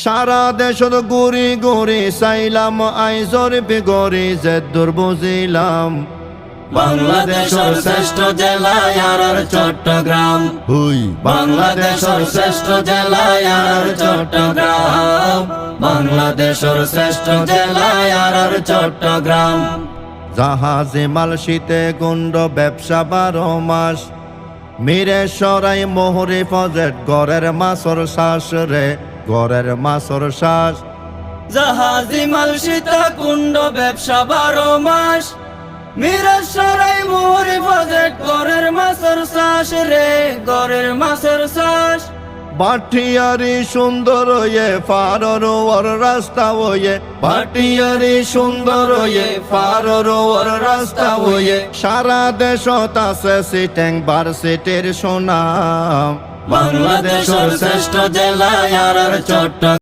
সারা দেশত ঘুরি ঘুরি চাইলাম আইজর বিগরি যে দূর বুঝিলাম বাংলাদেশের শ্রেষ্ঠ জেলা আর চট্টগ্রাম। হুই বাংলাদেশের শ্রেষ্ঠ জেলা আর চট্টগ্রাম। বাংলাদেশের শ্রেষ্ঠ জেলা আর চট্টগ্রাম। জাহাজে মাল শীতে গুন্ড ব্যবসা 12 মাস মিরে সরাই মোহরে ফজেট গড়ের মাছর শ্বাস রে গড়ের মাছর শ্বাস জাহাজি মাল সীতা কুণ্ড ব্যবসা 12 মাস মিরসরাই মোহরি বাজেট গরের মাছের শ্বাস রে গরের মাছের শ্বাস। বাটিয়ারি সুন্দর হয়ে ফারর ওর রাস্তা হয়ে বাটিয়ারি সুন্দর হয়ে ফারর ওর রাস্তা হয়ে সারা দেশত আছে সিটেং ভার্সিটির সুনাম বাংলাদেশের শ্রেষ্ঠ জেলা আর চট্টগ্রাম।